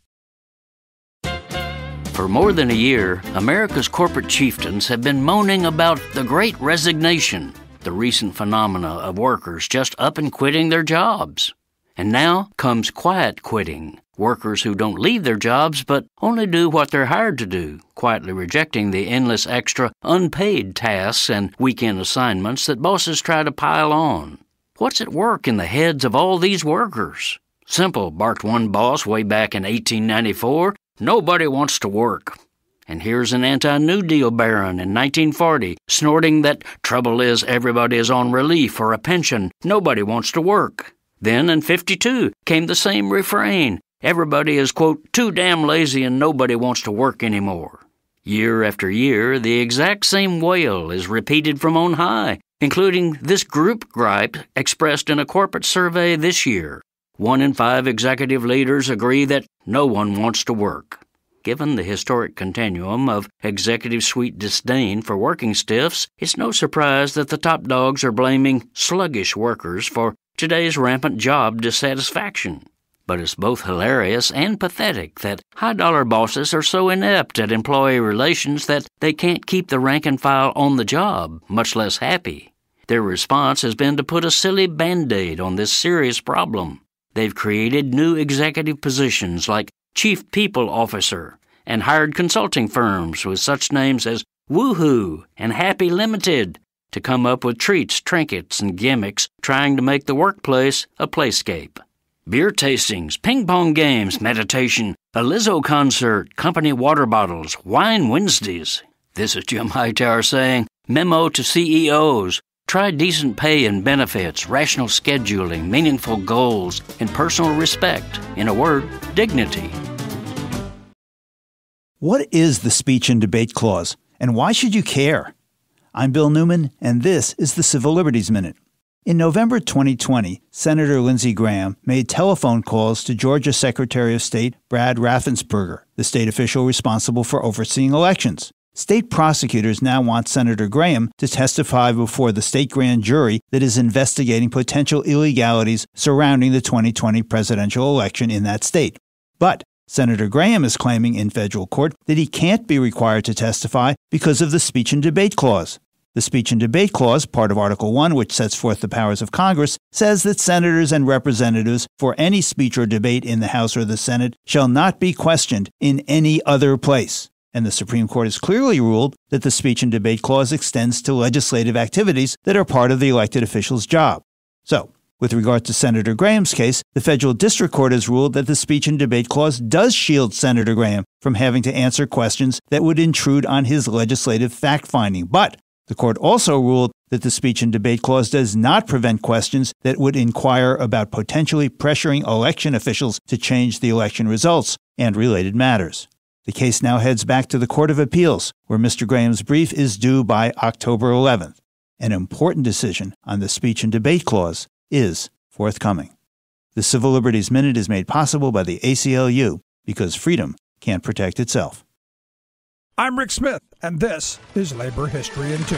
O: For more than a year, America's corporate chieftains have been moaning about the Great Resignation, the recent phenomena of workers just up and quitting their jobs. And now comes quiet quitting, workers who don't leave their jobs but only do what they're hired to do, quietly rejecting the endless extra unpaid tasks and weekend assignments that bosses try to pile on. What's at work in the heads of all these workers? Simple, barked one boss way back in 1894, nobody wants to work. And here's an anti-New Deal baron in 1940 snorting that trouble is everybody is on relief or a pension, nobody wants to work. Then in 52 came the same refrain. Everybody is, quote, too damn lazy and nobody wants to work anymore. Year after year, the exact same wail is repeated from on high, including this group gripe expressed in a corporate survey this year. 1 in 5 executive leaders agree that no one wants to work. Given the historic continuum of executive suite disdain for working stiffs, it's no surprise that the top dogs are blaming sluggish workers for today's rampant job dissatisfaction. But it's both hilarious and pathetic that high-dollar bosses are so inept at employee relations that they can't keep the rank and file on the job, much less happy. Their response has been to put a silly Band-Aid on this serious problem. They've created new executive positions like Chief People Officer and hired consulting firms with such names as Woohoo and Happy Limited to come up with treats, trinkets, and gimmicks trying to make the workplace a playscape. Beer tastings, ping-pong games, meditation, a Lizzo concert, company water bottles, wine Wednesdays. This is Jim Hightower saying, memo to CEOs, try decent pay and benefits, rational scheduling, meaningful goals, and personal respect. In a word, dignity.
P: What is the Speech and Debate Clause, and why should you care? I'm Bill Newman, and this is the Civil Liberties Minute. In November 2020, Senator Lindsey Graham made telephone calls to Georgia Secretary of State Brad Raffensperger, the state official responsible for overseeing elections. State prosecutors now want Senator Graham to testify before the state grand jury that is investigating potential illegalities surrounding the 2020 presidential election in that state. But Senator Graham is claiming in federal court that he can't be required to testify because of the Speech and Debate Clause. The Speech and Debate Clause, part of Article 1, which sets forth the powers of Congress, says that senators and representatives for any speech or debate in the House or the Senate shall not be questioned in any other place. And the Supreme Court has clearly ruled that the Speech and Debate Clause extends to legislative activities that are part of the elected official's job. So, with regard to Senator Graham's case, the Federal District Court has ruled that the Speech and Debate Clause does shield Senator Graham from having to answer questions that would intrude on his legislative fact-finding. But the court also ruled that the Speech and Debate Clause does not prevent questions that would inquire about potentially pressuring election officials to change the election results and related matters. The case now heads back to the Court of Appeals, where Mr. Graham's brief is due by October 11th. An important decision on the Speech and Debate Clause is forthcoming. The Civil Liberties Minute is made possible by the ACLU because freedom can't protect itself.
Q: I'm Rick Smith, and this is Labor History in 2.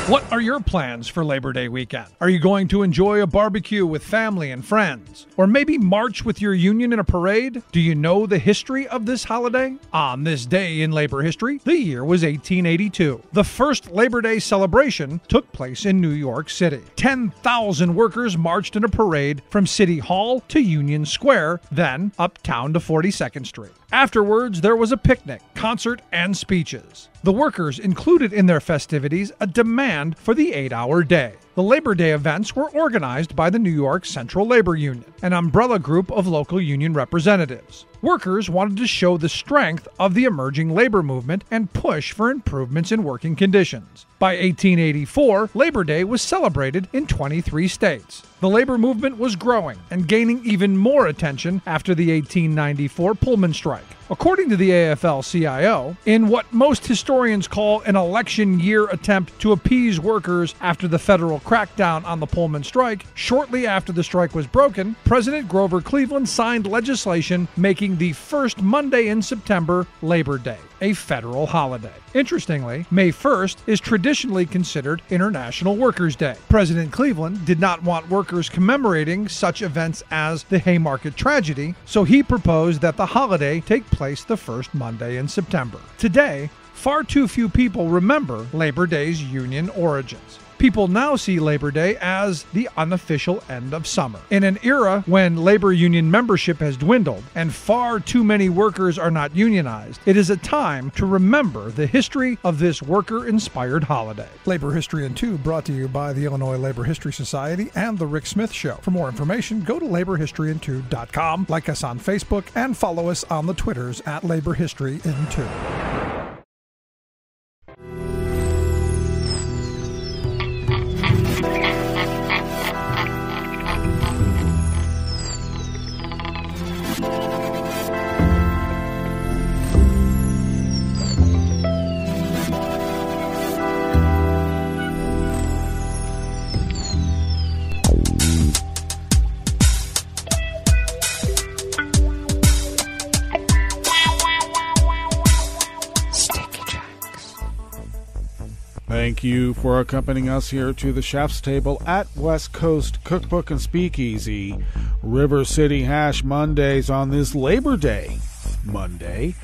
Q: What are your plans for Labor Day weekend? Are you going to enjoy a barbecue with family and friends? Or maybe march with your union in a parade? Do you know the history of this holiday? On this day in labor history, the year was 1882. The first Labor Day celebration took place in New York City. 10,000 workers marched in a parade from City Hall to Union Square, then uptown to 42nd Street. Afterwards, there was a picnic, concert, and speeches. The workers included in their festivities a demand for the 8-hour day. The Labor Day events were organized by the New York Central Labor Union, an umbrella group of local union representatives. Workers wanted to show the strength of the emerging labor movement and push for improvements in working conditions. By 1884, Labor Day was celebrated in 23 states. The labor movement was growing and gaining even more attention after the 1894 Pullman strike. According to the AFL-CIO, in what most historians call an election year attempt to appease workers after the federal crackdown on the Pullman strike, shortly after the strike was broken, President Grover Cleveland signed legislation making the first Monday in September Labor Day, a federal holiday. Interestingly, May 1st is traditionally considered International Workers' Day. President Cleveland did not want workers commemorating such events as the Haymarket tragedy, so he proposed that the holiday take place the first Monday in September. Today, far too few people remember Labor Day's union origins. People now see Labor Day as the unofficial end of summer. In an era when labor union membership has dwindled and far too many workers are not unionized, it is a time to remember the history of this worker-inspired holiday. Labor History in 2 brought to you by the Illinois Labor History Society and The Rick Smith Show. For more information, go to laborhistoryin2.com, like us on Facebook, and follow us on the Twitters at Labor History in 2. Thank you for accompanying us here to the chef's table at West Coast Cookbook and Speakeasy. River City Hash Mondays on this Labor Day Monday.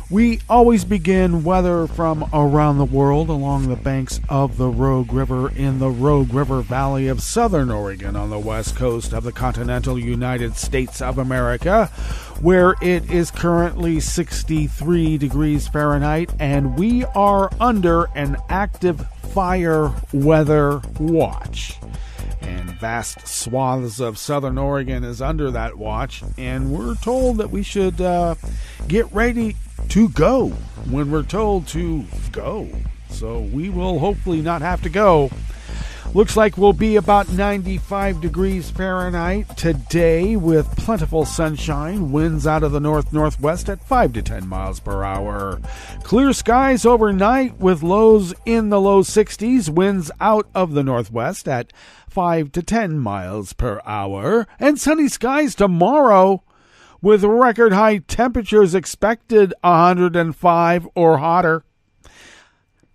Q: We always begin weather from around the world along the banks of the Rogue River in the Rogue River Valley of Southern Oregon on the west coast of the continental United States of America, where it is currently 63 degrees Fahrenheit, and we are under an active fire weather watch. And vast swaths of southern Oregon is under that watch, and we're told that we should get ready to go when we're told to go. So we will hopefully not have to go. Looks like we'll be about 95 degrees Fahrenheit today with plentiful sunshine, winds out of the north-northwest at 5 to 10 miles per hour. Clear skies overnight with lows in the low 60s, winds out of the northwest at 5 to 10 miles per hour. And sunny skies tomorrow with record high temperatures expected 105 or hotter.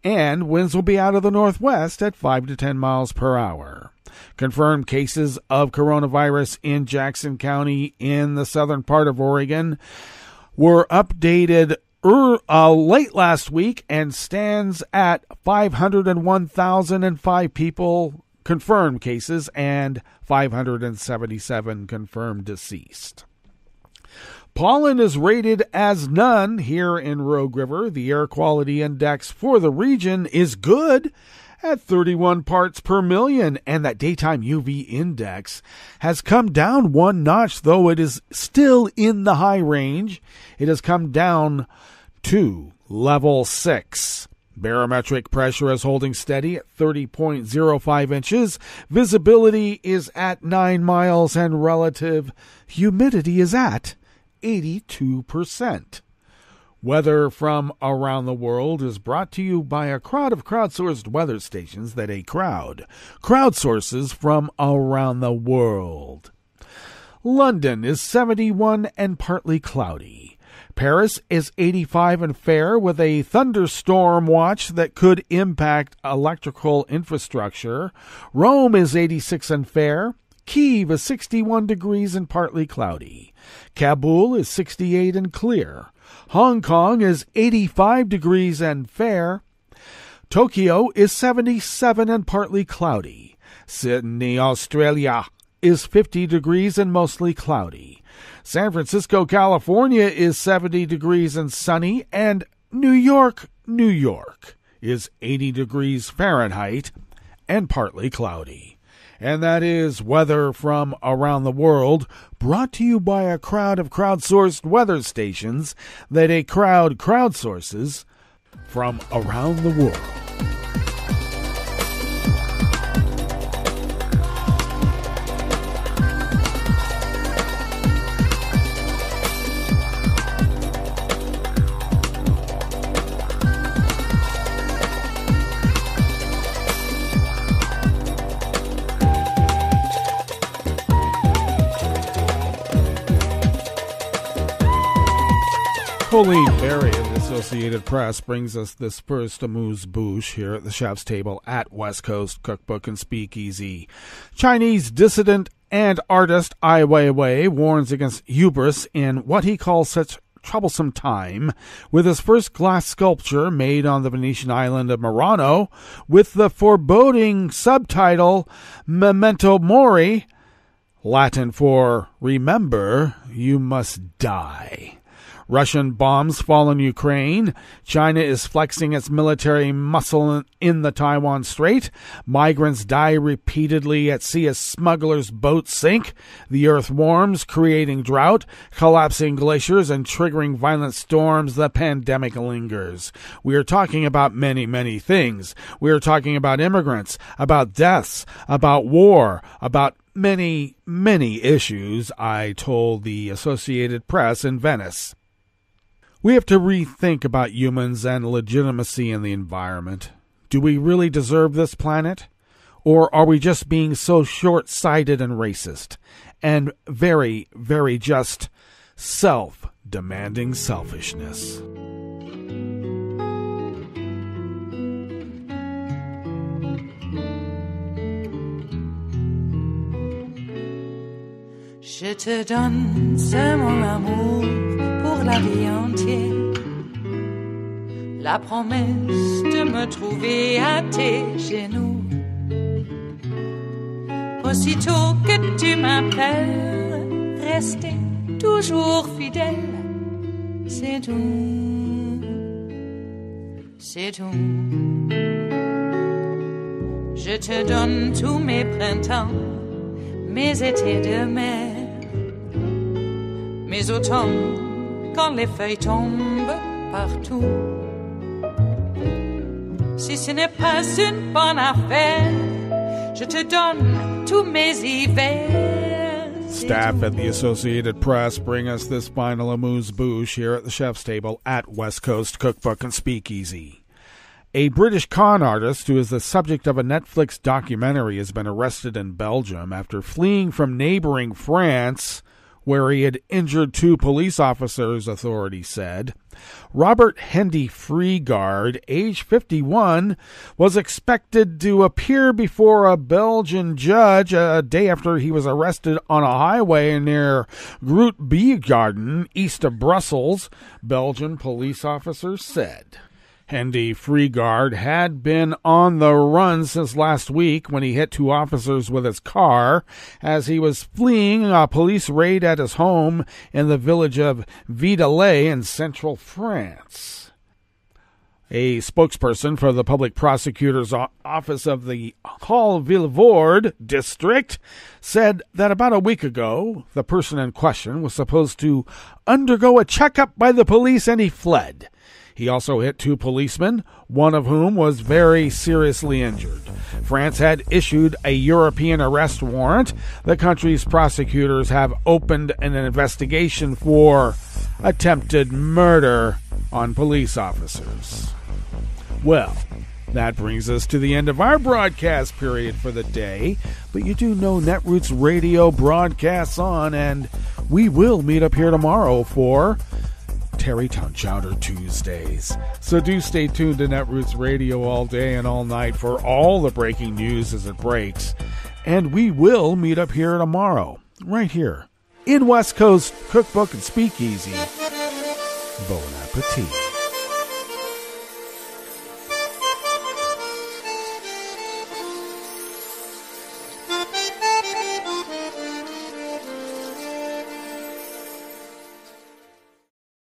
Q: And winds will be out of the northwest at 5 to 10 miles per hour. Confirmed cases of coronavirus in Jackson County in the southern part of Oregon were updated late last week and stands at 501,005 people confirmed cases and 577 confirmed deceased. Pollen is rated as none here in Rogue River. The air quality index for the region is good at 31 parts per million, and that daytime UV index has come down one notch, though it is still in the high range. It has come down to level 6. Barometric pressure is holding steady at 30.05 inches. Visibility is at 9 miles, and relative humidity is at 82%. Weather from around the world is brought to you by a crowd of crowdsourced weather stations that a crowd crowdsources from around the world. London is 71 and partly cloudy.
G: Paris is 85 and fair with a thunderstorm watch that could impact electrical infrastructure. Rome is 86 and fair. Kyiv is 61 degrees and partly cloudy. Kabul is 68 and clear. Hong Kong is 85 degrees and fair. Tokyo is 77 and partly cloudy. Sydney, Australia is 50 degrees and mostly cloudy. San Francisco, California is 70 degrees and sunny. And New York, New York is 80 degrees Fahrenheit and partly cloudy. And that is weather from around the world, brought to you by a crowd of crowdsourced weather stations that a crowd crowdsources from around the world. Colleen Berry of the Associated Press brings us this first amuse-bouche here at the chef's table at West Coast Cookbook and Speakeasy. Chinese dissident and artist Ai Weiwei warns against hubris in what he calls such troublesome time, with his first glass sculpture made on the Venetian island of Murano with the foreboding subtitle Memento Mori, Latin for Remember, You Must Die. Russian bombs fall in Ukraine. China is flexing its military muscle in the Taiwan Strait. Migrants die repeatedly at sea as smugglers' boats sink. The earth warms, creating drought, collapsing glaciers, and triggering violent storms. The pandemic lingers. We are talking about many, many things. We are talking about immigrants, about deaths, about war, about many, many issues, I told the Associated Press in Venice. We have to rethink about humans and legitimacy in the environment. Do we really deserve this planet? Or are we just being so short-sighted and racist? And very, very just self-demanding selfishness.
B: Je te donne ce mon amour pour la vie entière, la promesse de me trouver à tes genoux. Aussitôt que tu m'appelles, rester toujours fidèle, c'est tout, c'est tout. Je te donne tous mes printemps, mes étés de mer, mes automnes, quand les feuilles tombent partout. Si ce n'est pas une bonne affaire, je te donne tous mes hivers.
G: Staff at the Associated Press bring us this final amuse-bouche here at the chef's table at West Coast Cookbook and Speakeasy. A British con artist who is the subject of a Netflix documentary has been arrested in Belgium after fleeing from neighboring France, where he had injured 2 police officers, authorities said. Robert Hendy Freegaard, age 51, was expected to appear before a Belgian judge a day after he was arrested on a highway near Groot Biergarten, east of Brussels, Belgian police officers said. Hendy Freegaard had been on the run since last week when he hit 2 officers with his car as he was fleeing a police raid at his home in the village of Vidalet in central France. A spokesperson for the public prosecutor's office of the Haute-Vilvoorde district said that about a week ago, the person in question was supposed to undergo a checkup by the police and he fled. He also hit 2 policemen, one of whom was very seriously injured. France had issued a European arrest warrant. The country's prosecutors have opened an investigation for attempted murder on police officers. Well, that brings us to the end of our broadcast period for the day. But you do know Netroots Radio broadcasts on, and we will meet up here tomorrow for Terry Town Chowder Tuesdays. So do stay tuned to Netroots Radio all day and all night for all the breaking news as it breaks. And we will meet up here tomorrow, right here, in West Coast Cookbook and Speakeasy. Bon appetit.